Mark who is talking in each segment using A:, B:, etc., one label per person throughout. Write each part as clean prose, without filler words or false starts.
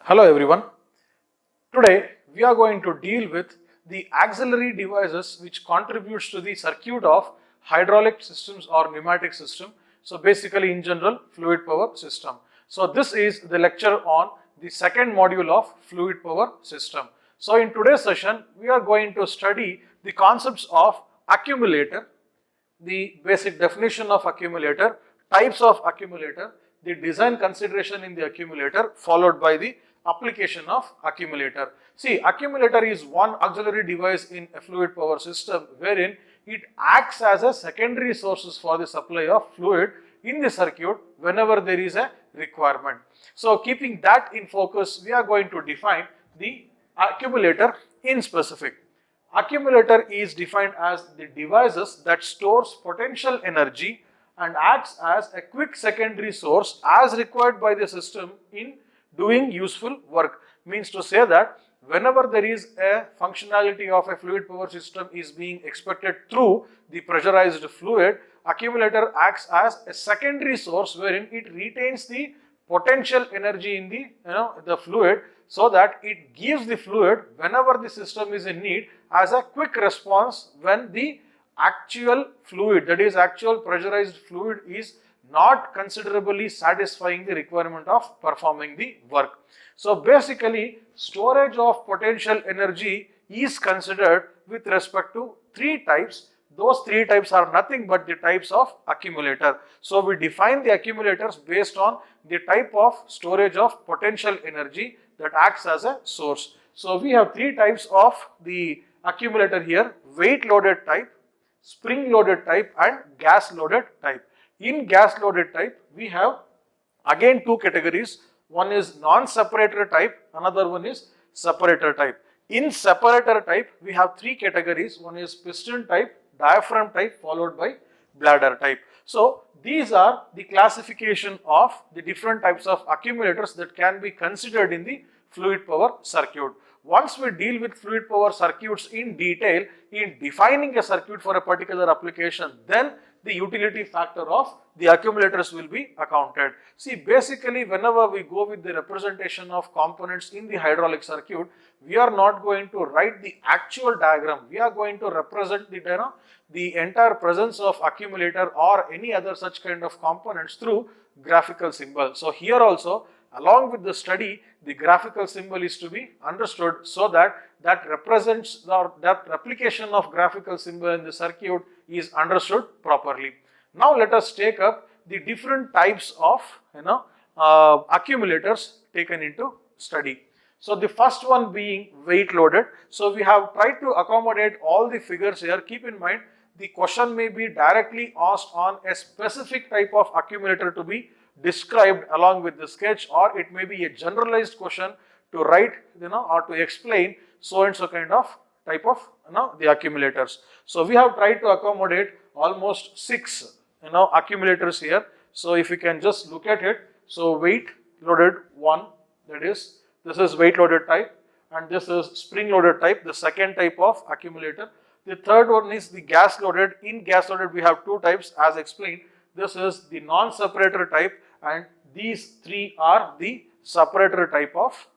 A: Hello everyone. Today we are going to deal with the auxiliary devices which contributes to the circuit of hydraulic systems or pneumatic system. So basically in general fluid power system. So this is the lecture on the second module of fluid power system. So in today's session we are going to study the concepts of accumulator, the basic definition of accumulator, types of accumulator, the design consideration in the accumulator, followed by the application of accumulator. See, accumulator is one auxiliary device in a fluid power system wherein it acts as a secondary sources for the supply of fluid in the circuit whenever there is a requirement. So keeping that in focus, we are going to define the accumulator in specific. Accumulator is defined as the devices that stores potential energy and acts as a quick secondary source as required by the system in doing useful work. Means to say that whenever there is a functionality of a fluid power system is being expected through the pressurized fluid, accumulator acts as a secondary source wherein it retains the potential energy in the fluid, so that it gives the fluid whenever the system is in need as a quick response when the actual fluid, that is actual pressurized fluid, is not considerably satisfying the requirement of performing the work. So basically storage of potential energy is considered with respect to three types. Those three types are nothing but the types of accumulator. So we define the accumulators based on the type of storage of potential energy that acts as a source. So we have three types of the accumulator here: weight loaded type, spring loaded type and gas loaded type. In gas loaded type, we have again two categories. One is non-separator type, another one is separator type. In separator type, we have three categories. One is piston type, diaphragm type, followed by bladder type. So these are the classification of the different types of accumulators that can be considered in the fluid power circuit. Once we deal with fluid power circuits in detail, in defining a circuit for a particular application, then the utility factor of the accumulators will be accounted. See, basically whenever we go with the representation of components in the hydraulic circuit, we are not going to write the actual diagram. We are going to represent the entire presence of accumulator or any other such kind of components through graphical symbol. So here also, along with the study, the graphical symbol is to be understood, so that that represents or that replication of graphical symbol in the circuit is understood properly. Now let us take up the different types of accumulators taken into study. So the first one being weight loaded. So we have tried to accommodate all the figures here. Keep in mind, the question may be directly asked on a specific type of accumulator to be described along with the sketch, or it may be a generalized question to write or to explain so and so kind of type of the accumulators. So we have tried to accommodate almost 6 accumulators here. So if you can just look at it, so weight loaded one, that is, this is weight loaded type, and this is spring loaded type, the second type of accumulator. The third one is the gas loaded. In gas loaded we have two types as explained. This is the non-separator type, and these three are the separator type of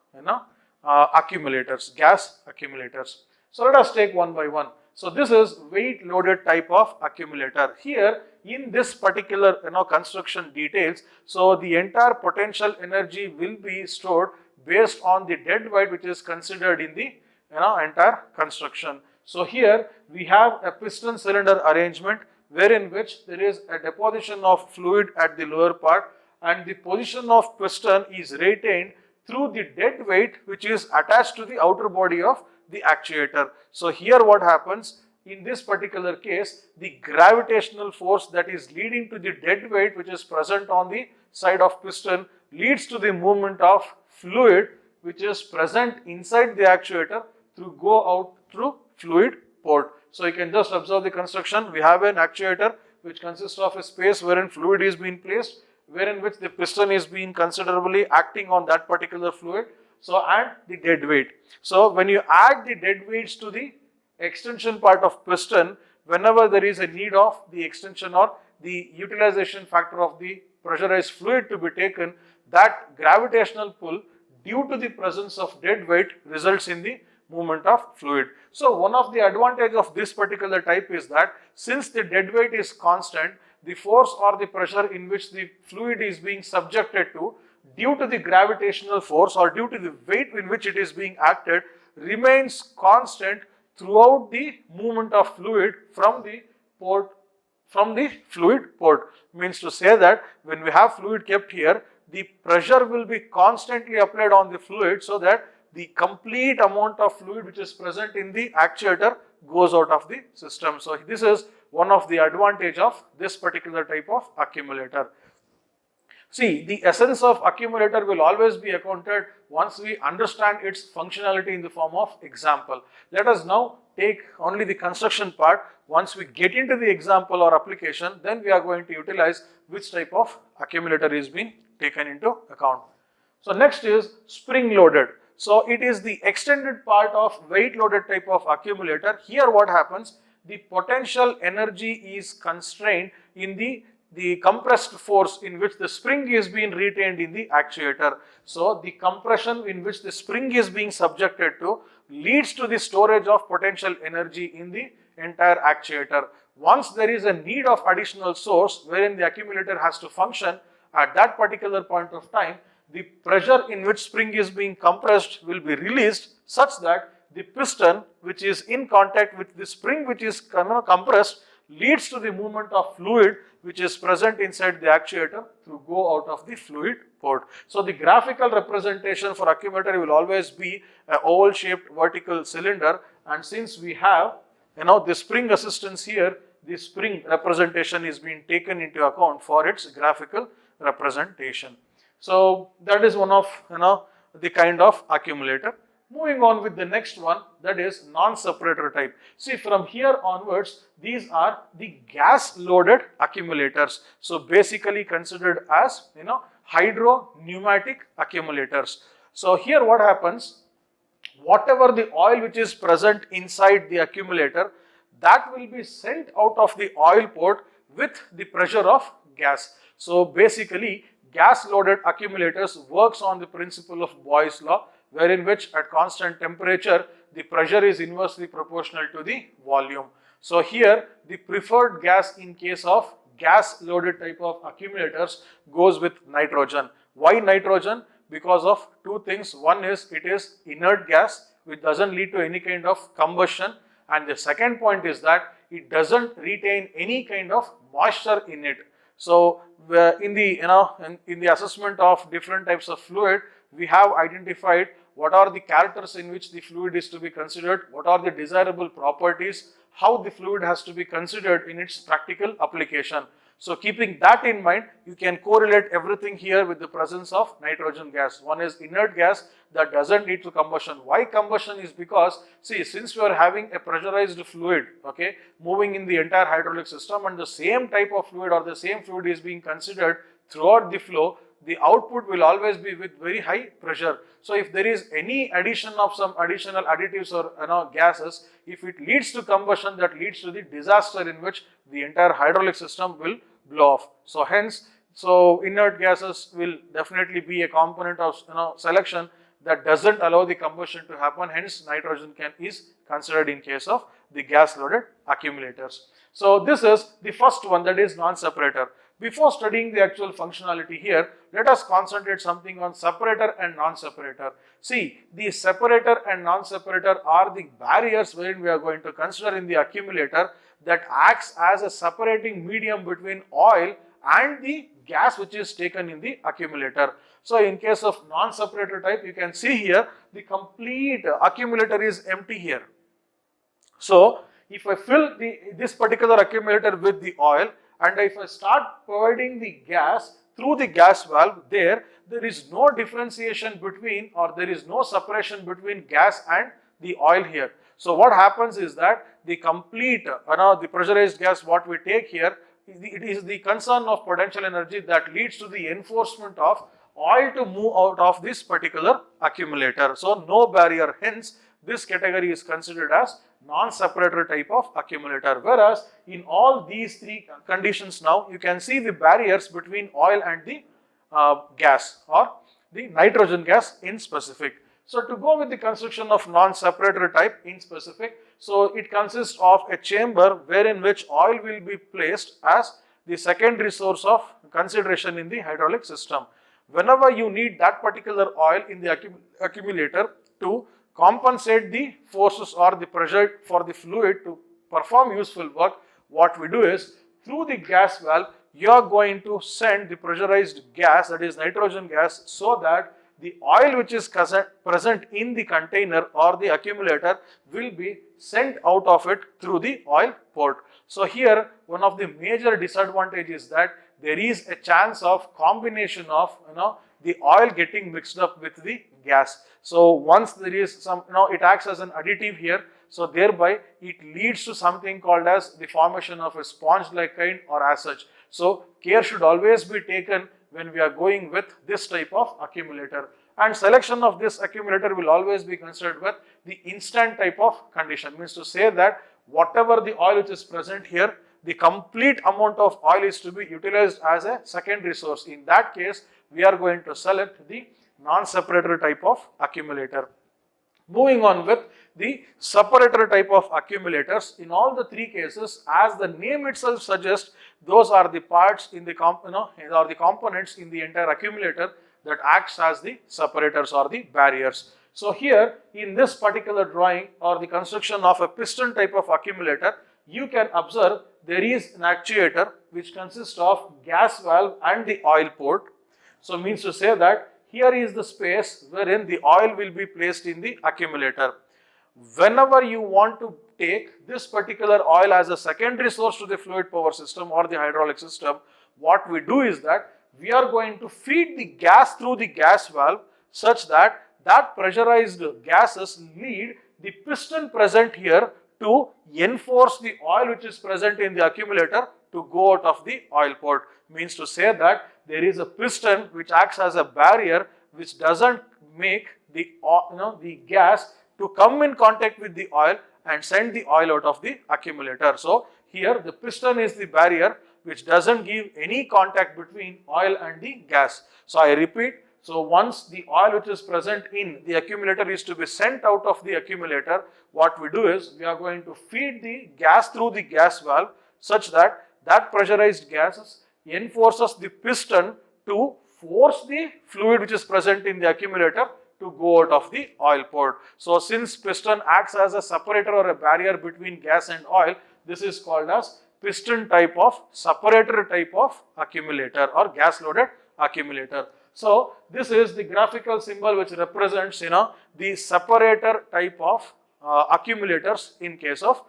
A: accumulators, gas accumulators. So let us take one by one. So this is weight loaded type of accumulator. Here in this particular construction details, so the entire potential energy will be stored based on the dead weight which is considered in the entire construction. So here we have a piston cylinder arrangement wherein which there is a deposition of fluid at the lower part, and the position of piston is retained through the dead weight which is attached to the outer body of the actuator. So here what happens in this particular case, the gravitational force that is leading to the dead weight which is present on the side of piston leads to the movement of fluid which is present inside the actuator to go out through fluid port. So you can just observe the construction. We have an actuator which consists of a space wherein fluid is being placed, wherein which the piston is being considerably acting on that particular fluid. So and the dead weight. So when you add the dead weights to the extension part of piston, whenever there is a need of the extension or the utilization factor of the pressurized fluid to be taken, that gravitational pull due to the presence of dead weight results in the movement of fluid. So one of the advantage of this particular type is that since the dead weight is constant, the force or the pressure in which the fluid is being subjected to due to the gravitational force or due to the weight in which it is being acted remains constant throughout the movement of fluid from the fluid port. Means to say that when we have fluid kept here, the pressure will be constantly applied on the fluid so that the complete amount of fluid which is present in the actuator goes out of the system. So this is one of the advantage of this particular type of accumulator. See, the essence of accumulator will always be accounted once we understand its functionality in the form of example. Let us now take only the construction part. Once we get into the example or application, then we are going to utilize which type of accumulator is being taken into account. So next is spring loaded. So it is the extended part of weight loaded type of accumulator. Here what happens? The potential energy is constrained in the compressed force in which the spring is being retained in the actuator. So the compression in which the spring is being subjected to leads to the storage of potential energy in the entire actuator. Once there is a need of additional source wherein the accumulator has to function at that particular point of time, the pressure in which spring is being compressed will be released such that the piston which is in contact with the spring which is compressed leads to the movement of fluid which is present inside the actuator to go out of the fluid port. So the graphical representation for accumulator will always be an oval shaped vertical cylinder, and since we have the spring assistance here, the spring representation is being taken into account for its graphical representation. So that is one of the kind of accumulator. Moving on with the next one, that is non-separator type. See, from here onwards, these are the gas loaded accumulators. So basically considered as hydro-pneumatic accumulators. So here what happens, whatever the oil which is present inside the accumulator, that will be sent out of the oil port with the pressure of gas. So basically gas loaded accumulators works on the principle of Boyle's law, wherein which at constant temperature the pressure is inversely proportional to the volume. So here the preferred gas in case of gas loaded type of accumulators goes with nitrogen. Why nitrogen? Because of two things. One is it is inert gas which doesn't lead to any kind of combustion, and the second point is that it doesn't retain any kind of moisture in it. So in the assessment of different types of fluid, we have identified what are the characters in which the fluid is to be considered, what are the desirable properties, how the fluid has to be considered in its practical application. So keeping that in mind, you can correlate everything here with the presence of nitrogen gas. One is inert gas that doesn't lead to combustion. Why combustion is because, see, since we are having a pressurized fluid, moving in the entire hydraulic system, and the same type of fluid or the same fluid is being considered throughout the flow, the output will always be with very high pressure. So if there is any addition of some additional additives or gases, if it leads to combustion, that leads to the disaster in which the entire hydraulic system will blow off. So hence, inert gases will definitely be a component of selection that doesn't allow the combustion to happen. Hence, nitrogen is considered in case of the gas loaded accumulators. So this is the first one, that is non-separator. Before studying the actual functionality here, let us concentrate something on separator and non-separator. See, the separator and non-separator are the barriers wherein we are going to consider in the accumulator that acts as a separating medium between oil and the gas which is taken in the accumulator. So in case of non-separator type, you can see here the complete accumulator is empty here. So if I fill this particular accumulator with the oil, and if I start providing the gas through the gas valve, there is no differentiation between, or there is no separation between gas and the oil here. So what happens is that the complete, the pressurized gas what we take here, it is the concern of potential energy that leads to the enforcement of oil to move out of this particular accumulator. So no barrier, hence this category is considered as non-separator type of accumulator. Whereas in all these three conditions now, you can see the barriers between oil and the gas or the nitrogen gas in specific. So to go with the construction of non-separator type in specific, so it consists of a chamber wherein which oil will be placed as the secondary source of consideration in the hydraulic system. Whenever you need that particular oil in the accumulator to compensate the forces or the pressure for the fluid to perform useful work, what we do is through the gas valve, you are going to send the pressurized gas, that is nitrogen gas, so that the oil which is present in the container or the accumulator will be sent out of it through the oil port. So here one of the major disadvantages is that there is a chance of combination of the oil getting mixed up with the gas. So once there is some it acts as an additive here, so thereby it leads to something called as the formation of a sponge like kind or as such. So care should always be taken when we are going with this type of accumulator, and selection of this accumulator will always be considered with the instant type of condition. Means to say that whatever the oil which is present here, the complete amount of oil is to be utilized as a secondary source. In that case, we are going to select the non-separator type of accumulator. Moving on with the separator type of accumulators, in all the three cases, as the name itself suggests, those are the parts in the or the components in the entire accumulator that acts as the separators or the barriers. So here in this particular drawing or the construction of a piston type of accumulator, you can observe there is an actuator which consists of gas valve and the oil port. So means to say that here is the space wherein the oil will be placed in the accumulator. Whenever you want to take this particular oil as a secondary source to the fluid power system or the hydraulic system, what we do is that we are going to feed the gas through the gas valve such that that pressurized gases lead the piston present here to enforce the oil which is present in the accumulator to go out of the oil port. Means to say that there is a piston which acts as a barrier which doesn't make the the gas to come in contact with the oil and send the oil out of the accumulator. So here the piston is the barrier which doesn't give any contact between oil and the gas. So I repeat, so once the oil which is present in the accumulator is to be sent out of the accumulator, what we do is we are going to feed the gas through the gas valve such that that pressurized gases enforces the piston to force the fluid which is present in the accumulator to go out of the oil port. So since piston acts as a separator or a barrier between gas and oil, this is called as piston type of separator type of accumulator or gas loaded accumulator. So this is the graphical symbol which represents the separator type of accumulators in case of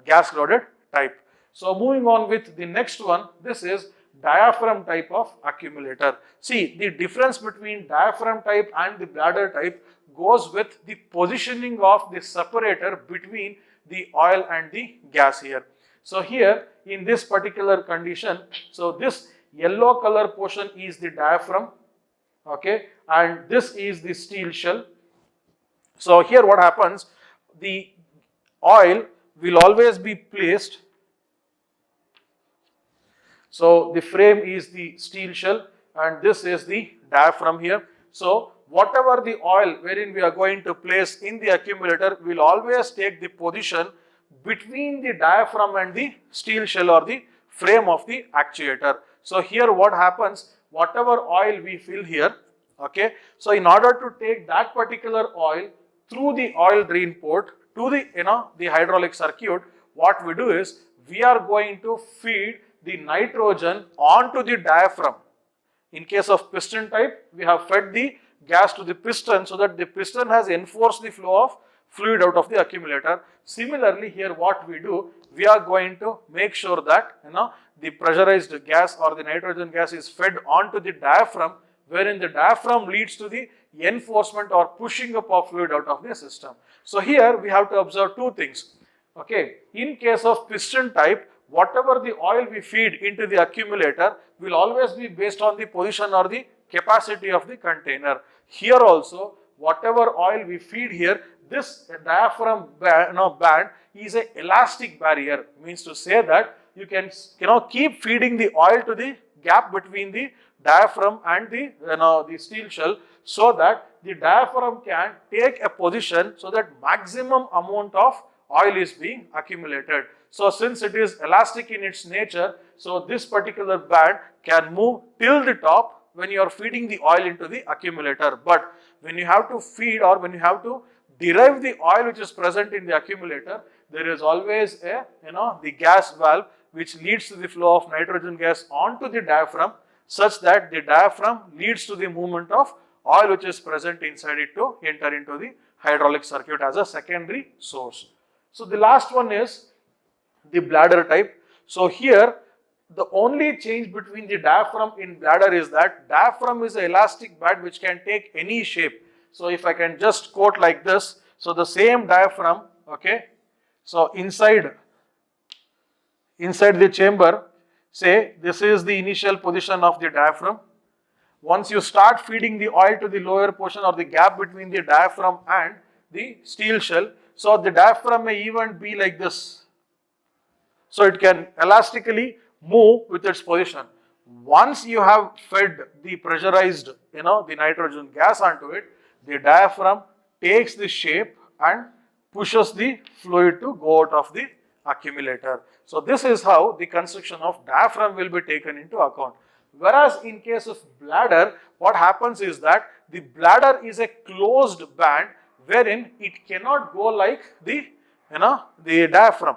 A: gas loaded type. So moving on with the next one, this is diaphragm type of accumulator. See, the difference between diaphragm type and the bladder type goes with the positioning of the separator between the oil and the gas here. So here in this particular condition, so this yellow color portion is the diaphragm, okay, and this is the steel shell. So here what happens, the oil will always be placed. So the frame is the steel shell and this is the diaphragm here. So whatever the oil wherein we are going to place in the accumulator will always take the position between the diaphragm and the steel shell or the frame of the actuator. So here what happens, whatever oil we fill here, okay, so in order to take that particular oil through the oil drain port to the the hydraulic circuit, what we do is we are going to feed the nitrogen onto the diaphragm. In case of piston type, we have fed the gas to the piston so that the piston has enforced the flow of fluid out of the accumulator. Similarly, here what we do, we are going to make sure that the pressurized gas or the nitrogen gas is fed onto the diaphragm, wherein the diaphragm leads to the enforcement or pushing up of fluid out of the system. So here we have to observe two things. Okay, in case of piston type, whatever the oil we feed into the accumulator will always be based on the position or the capacity of the container. Here also, whatever oil we feed here, this diaphragm band is an elastic barrier. Means to say that you can keep feeding the oil to the gap between the diaphragm and the steel shell, so that the diaphragm can take a position so that maximum amount of oil is being accumulated. So since it is elastic in its nature, so this particular band can move till the top when you are feeding the oil into the accumulator. But when you have to feed, or when you have to derive the oil which is present in the accumulator, there is always a the gas valve which leads to the flow of nitrogen gas onto the diaphragm, such that the diaphragm leads to the movement of oil which is present inside it to enter into the hydraulic circuit as a secondary source. So the last one is the bladder type. So here the only change between the diaphragm in bladder is that diaphragm is an elastic band which can take any shape. So if I can just quote like this, so the same diaphragm, okay, so inside the chamber, say this is the initial position of the diaphragm. Once you start feeding the oil to the lower portion or the gap between the diaphragm and the steel shell, so the diaphragm may even be like this. So it can elastically move with its position. Once you have fed the pressurized, the nitrogen gas onto it, the diaphragm takes the shape and pushes the fluid to go out of the accumulator. So this is how the construction of diaphragm will be taken into account. Whereas in case of bladder, what happens is that the bladder is a closed band wherein it cannot go like the diaphragm.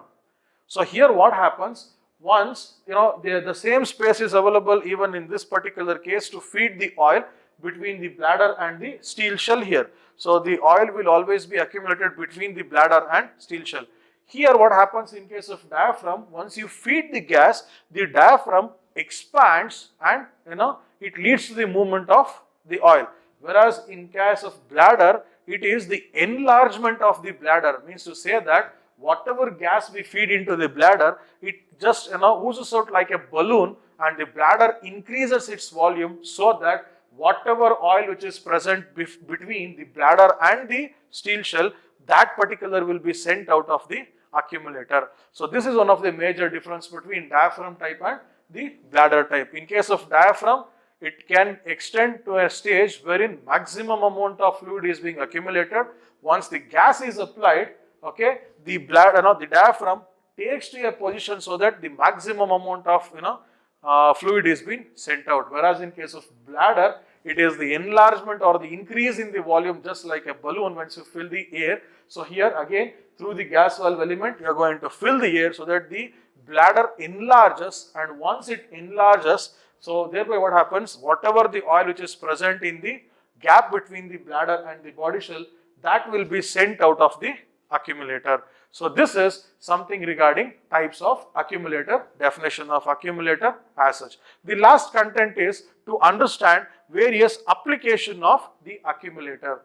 A: So here what happens, once the same space is available even in this particular case to feed the oil between the bladder and the steel shell here. So the oil will always be accumulated between the bladder and steel shell. Here what happens in case of diaphragm, once you feed the gas, the diaphragm expands and it leads to the movement of the oil. Whereas in case of bladder, it is the enlargement of the bladder, means to say that whatever gas we feed into the bladder, it just oozes out like a balloon, and the bladder increases its volume so that whatever oil which is present between the bladder and the steel shell, that particular will be sent out of the accumulator. So this is one of the major difference between diaphragm type and the bladder type. In case of diaphragm, it can extend to a stage wherein maximum amount of fluid is being accumulated. Once the gas is applied, okay, the diaphragm takes to a position so that the maximum amount of fluid is being sent out. Whereas in case of bladder, it is the enlargement or the increase in the volume, just like a balloon once you fill the air. So here again, through the gas valve element, you are going to fill the air so that the bladder enlarges, and once it enlarges, so thereby what happens, whatever the oil which is present in the gap between the bladder and the body shell, that will be sent out of the accumulator. So this is something regarding types of accumulator, definition of accumulator as such. The last content is to understand various application of the accumulator.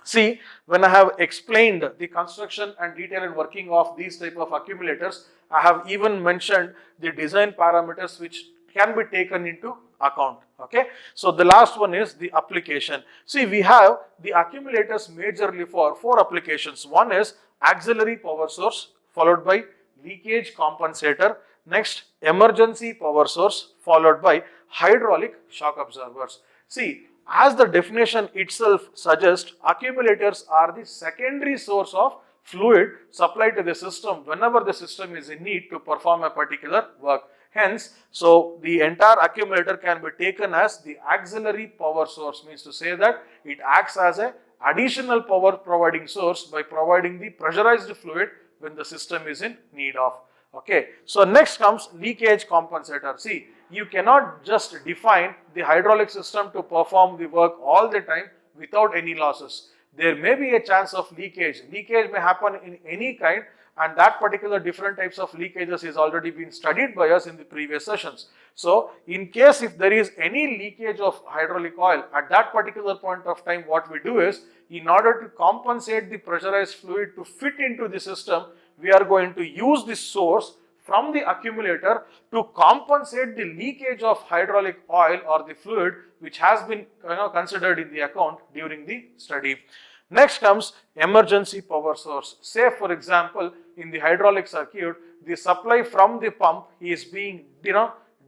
A: See, when I have explained the construction and detailed working of these type of accumulators, I have even mentioned the design parameters which can be taken into account. Okay, so the last one is the application. See, we have the accumulators majorly for 4 applications. One is auxiliary power source, followed by leakage compensator, next emergency power source, followed by hydraulic shock absorbers. See, as the definition itself suggests, accumulators are the secondary source of fluid supplied to the system whenever the system is in need to perform a particular work. Hence, so the entire accumulator can be taken as the auxiliary power source, means to say that it acts as an additional power providing source by providing the pressurized fluid when the system is in need of. Okay, so next comes leakage compensator. See, you cannot just define the hydraulic system to perform the work all the time without any losses. There may be a chance of leakage. Leakage may happen in any kind, and that particular different types of leakages is already been studied by us in the previous sessions. So, in case if there is any leakage of hydraulic oil at that particular point of time, what we do is, in order to compensate the pressurized fluid to fit into the system, we are going to use this source from the accumulator to compensate the leakage of hydraulic oil or the fluid which has been considered in the account during the study. Next comes emergency power source. Say for example, in the hydraulic circuit, the supply from the pump is being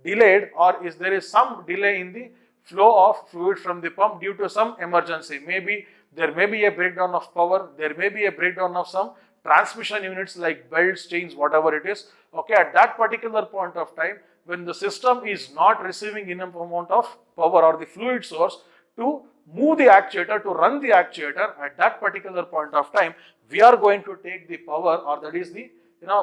A: delayed, or is there is some delay in the flow of fluid from the pump due to some emergency. Maybe there may be a breakdown of power, there may be a breakdown of some transmission units like belts, chains, whatever it is. Okay, at that particular point of time, when the system is not receiving enough amount of power or the fluid source to move the actuator, to run the actuator, at that particular point of time, we are going to take the power, or that is the,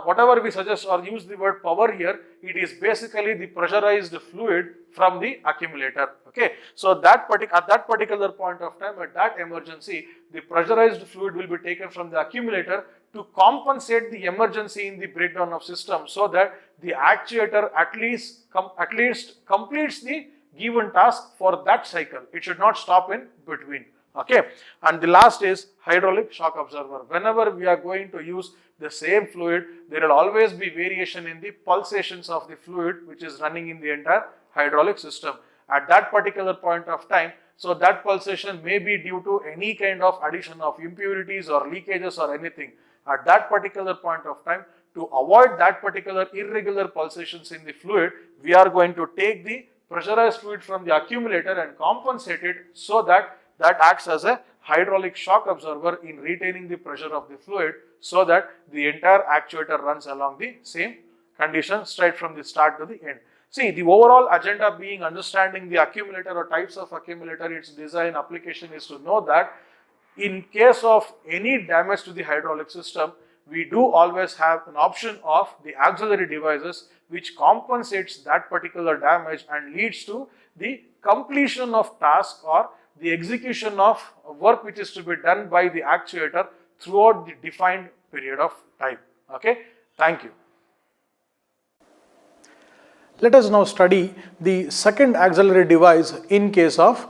A: whatever we suggest or use the word power here, it is basically the pressurized fluid from the accumulator. Okay, so at that particular point of time, at that emergency, the pressurized fluid will be taken from the accumulator to compensate the emergency in the breakdown of system, so that the actuator at least completes the given task for that cycle. It should not stop in between. Okay, and the last is hydraulic shock absorber. Whenever we are going to use the same fluid, there will always be variation in the pulsations of the fluid which is running in the entire hydraulic system. At that particular point of time, so that pulsation may be due to any kind of addition of impurities or leakages or anything. At that particular point of time, to avoid that particular irregular pulsations in the fluid, we are going to take the pressurized fluid from the accumulator and compensate it, so that acts as a hydraulic shock absorber in retaining the pressure of the fluid, so that the entire actuator runs along the same condition straight from the start to the end. See, the overall agenda being understanding the accumulator or types of accumulator, its design, application, is to know that in case of any damage to the hydraulic system, we do always have an option of the auxiliary devices which compensates that particular damage and leads to the completion of task or the execution of work which is to be done by the actuator throughout the defined period of time. Okay, thank you. Let us now study the second auxiliary device in case of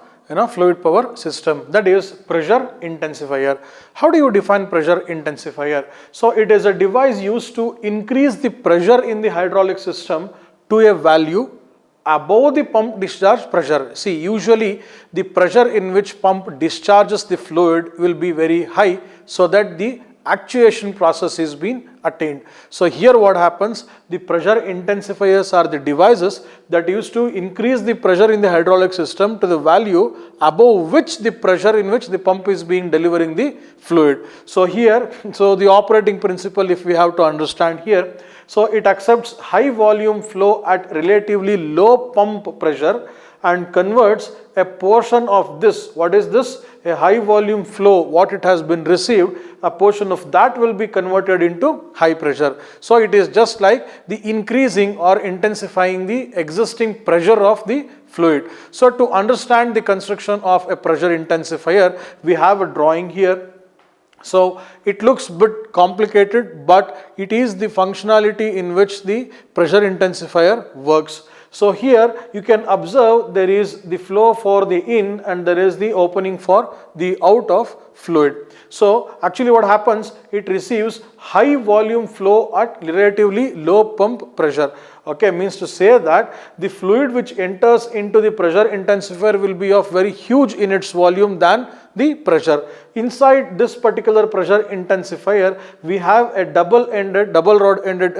A: fluid power system, that is pressure intensifier. How do you define pressure intensifier? So it is a device used to increase the pressure in the hydraulic system to a value above the pump discharge pressure. See, usually the pressure in which pump discharges the fluid will be very high, so that the actuation process is being attained. So here what happens, the pressure intensifiers are the devices that used to increase the pressure in the hydraulic system to the value above which the pressure in which the pump is being delivering the fluid. So here, so the operating principle, if we have to understand here, so it accepts high volume flow at relatively low pump pressure and converts a portion of this. What is this? A high volume flow, what it has been received, a portion of that will be converted into high pressure. So it is just like the increasing or intensifying the existing pressure of the fluid. So to understand the construction of a pressure intensifier, we have a drawing here. So it looks a bit complicated, but it is the functionality in which the pressure intensifier works. So here you can observe there is the flow for the in and there is the opening for the out of fluid. So actually what happens, it receives high volume flow at relatively low pump pressure. Okay, means to say that the fluid which enters into the pressure intensifier will be of very huge in its volume than the pressure. Inside this particular pressure intensifier, we have a double rod ended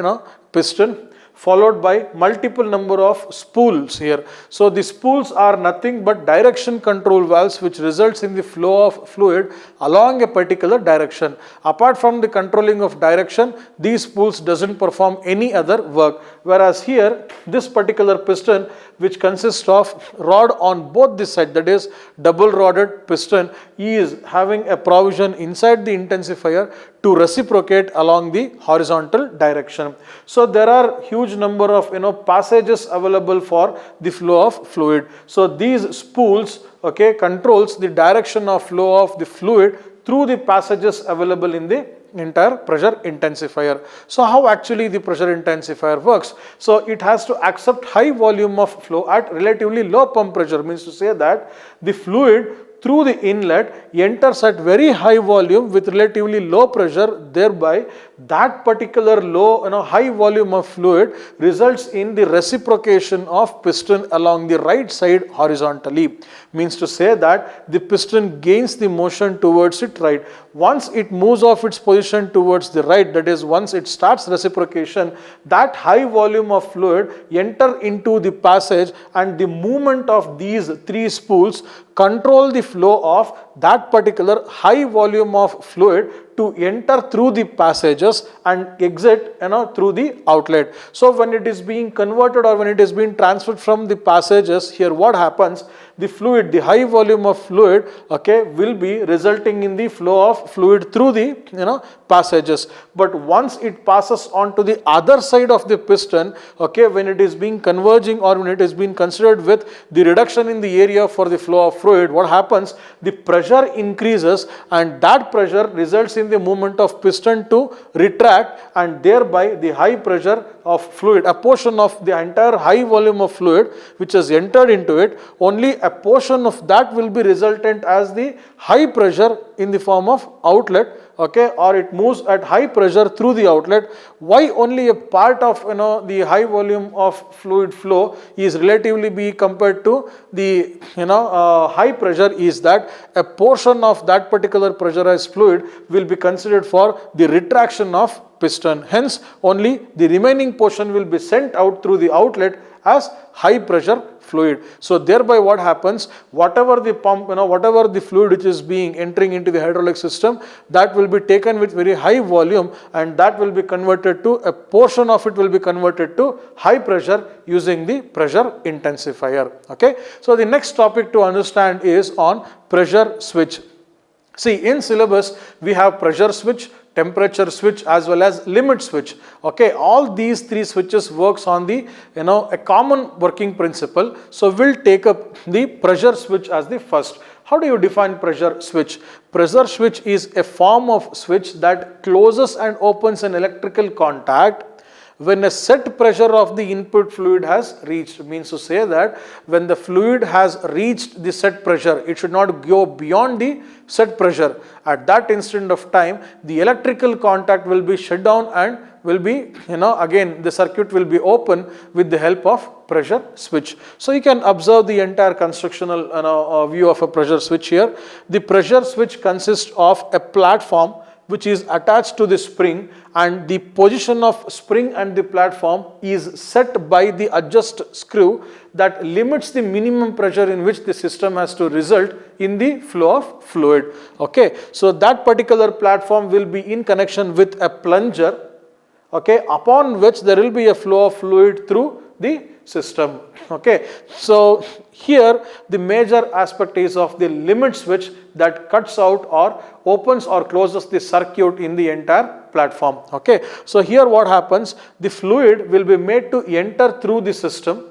A: piston, followed by multiple number of spools here. So the spools are nothing but direction control valves which results in the flow of fluid along a particular direction. Apart from the controlling of direction, these spools doesn't perform any other work. Whereas here, this particular piston which consists of rod on both the sides, that is double rodded piston, is having a provision inside the intensifier to reciprocate along the horizontal direction. So there are huge number of passages available for the flow of fluid. So these spools controls the direction of flow of the fluid through the passages available in the entire pressure intensifier. So how actually the pressure intensifier works? So it has to accept high volume of flow at relatively low pump pressure, means to say that the fluid through the inlet enters at very high volume with relatively low pressure, thereby that particular high volume of fluid results in the reciprocation of piston along the right side horizontally. Means to say that the piston gains the motion towards its right. Once it moves off its position reciprocation towards the right, that is once it starts reciprocation, that high volume of fluid enter into the passage, and the movement of these three spools control the flow of that particular high volume of fluid to enter through the passages and exit through the outlet. So when it is being converted or when it is being transferred from the passages, here what happens, the fluid, the high volume of fluid, okay, will be resulting in the flow of fluid through the passages. But once it passes on to the other side of the piston, okay, when it is being converging or when it is being considered with the reduction in the area for the flow of fluid, what happens, the pressure increases, and that pressure results in the movement of piston to retract, and thereby the high pressure of fluid, a portion of the entire high volume of fluid which has entered into it, only a portion of that will be resultant as the high pressure in the form of outlet, okay, or it moves at high pressure through the outlet. Why only a part of the high volume of fluid flow is relatively be compared to the high pressure is that a portion of that particular pressurized fluid will be considered for the retraction of piston. Hence, only the remaining portion will be sent out through the outlet as high pressure fluid. So thereby what happens, whatever the pump, whatever the fluid which is being entering into the hydraulic system, that will be taken with very high volume, and that will be converted to, a portion of it will be converted to high pressure using the pressure intensifier. Okay. So the next topic to understand is on pressure switch. See, in syllabus we have pressure switch, temperature switch as well as limit switch. Okay, all these three switches works on the a common working principle. So we'll take up the pressure switch as the first. How do you define pressure switch? Pressure switch is a form of switch that closes and opens an electrical contact when a set pressure of the input fluid has reached. Means to say that when the fluid has reached the set pressure, it should not go beyond the set pressure. At that instant of time, the electrical contact will be shut down and will be, again the circuit will be open with the help of pressure switch. So you can observe the entire constructional view of a pressure switch here. The pressure switch consists of a platform which is attached to the spring, and the position of spring and the platform is set by the adjust screw that limits the minimum pressure in which the system has to result in the flow of fluid. Okay, so that particular platform will be in connection with a plunger, okay, upon which there will be a flow of fluid through the system. Okay, so here the major aspect is of the limit switch that cuts out or opens or closes the circuit in the entire platform. Okay, so here what happens, the fluid will be made to enter through the system,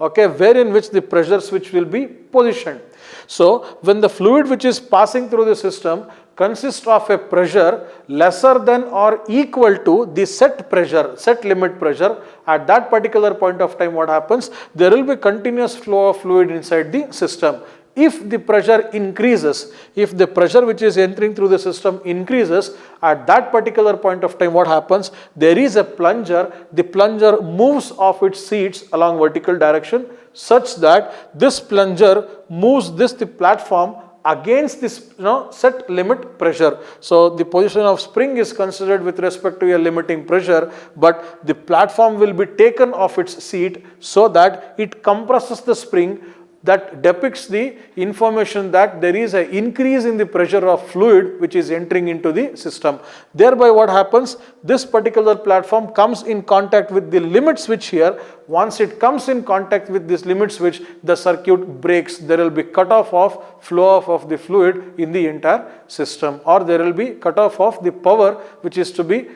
A: okay, wherein which the pressure switch will be positioned. So when the fluid which is passing through the system consists of a pressure lesser than or equal to the set pressure, set limit pressure, at that particular point of time what happens, there will be continuous flow of fluid inside the system. If the pressure increases, if the pressure which is entering through the system increases, at that particular point of time what happens, there is a plunger, the plunger moves off its seats along vertical direction such that this plunger moves the platform against this set limit pressure. So the position of spring is considered with respect to a limiting pressure, but the platform will be taken off its seat so that it compresses the spring. That depicts the information that there is an increase in the pressure of fluid which is entering into the system. Thereby what happens, this particular platform comes in contact with the limit switch here. Once it comes in contact with this limit switch, the circuit breaks. There will be cutoff of flow of the fluid in the entire system, or there will be cutoff of the power which is to be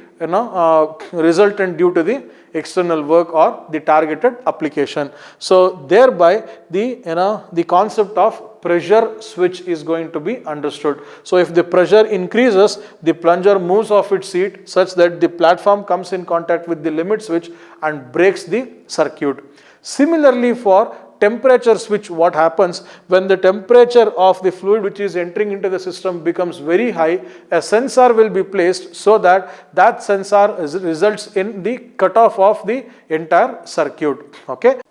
A: resultant due to the external work or the targeted application. So thereby the concept of pressure switch is going to be understood. So if the pressure increases, the plunger moves off its seat such that the platform comes in contact with the limit switch and breaks the circuit. Similarly for temperature switch, what happens, when the temperature of the fluid which is entering into the system becomes very high, a sensor will be placed so that that sensor results in the cutoff of the entire circuit. Okay.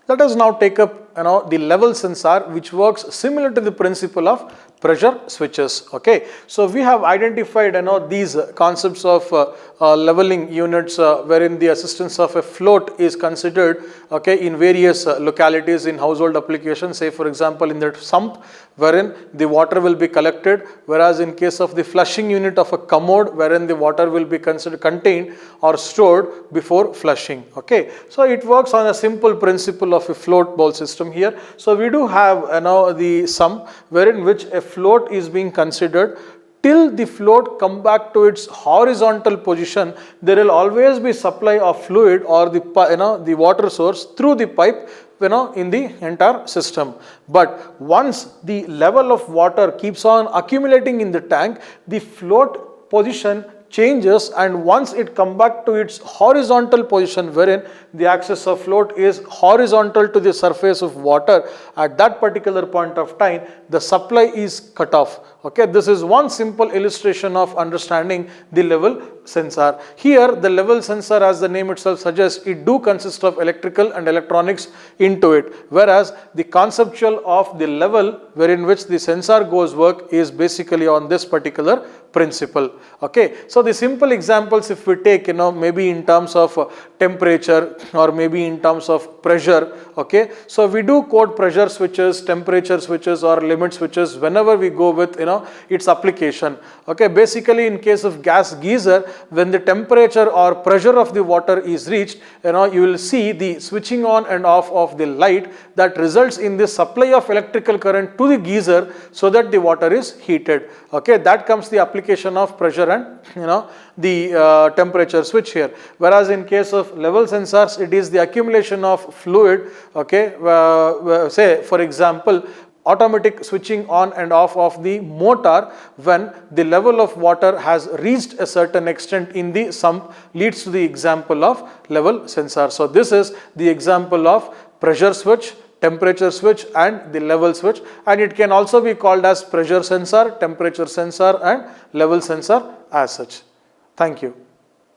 A: Let us now take up the level sensor, which works similar to the principle of pressure switches. Okay, so we have identified these concepts of leveling units wherein the assistance of a float is considered, okay, in various localities in household applications. Say for example in that sump wherein the water will be collected, whereas in case of the flushing unit of a commode wherein the water will be contained or stored before flushing. Okay, so it works on a simple principle of a float bowl system here. So we do have the sump wherein which a float is being considered. Till the float come back to its horizontal position, there will always be supply of fluid or the water source through the pipe in the entire system. But once the level of water keeps on accumulating in the tank, the float position changes, and once it come back to its horizontal position wherein the axis of float is horizontal to the surface of water, at that particular point of time the supply is cut off. Okay, this is one simple illustration of understanding the level sensor. Here the level sensor, as the name itself suggests, it do consist of electrical and electronics into it, whereas the conceptual of the level wherein which the sensor goes work is basically on this particular principle. Okay, so the simple examples if we take maybe in terms of temperature or maybe in terms of pressure. Okay, so we do quote pressure switches, temperature switches or limit switches whenever we go with its application. Okay, basically in case of gas geyser, when the temperature or pressure of the water is reached, you will see the switching on and off of the light that results in the supply of electrical current to the geyser so that the water is heated. Okay, that comes the application of pressure and the temperature switch here. Whereas in case of level sensors, it is the accumulation of fluid. Okay, say for example automatic switching on and off of the motor when the level of water has reached a certain extent in the sump leads to the example of level sensor. So this is the example of pressure switch, temperature switch and the level switch, and it can also be called as pressure sensor, temperature sensor and level sensor as such. Thank you.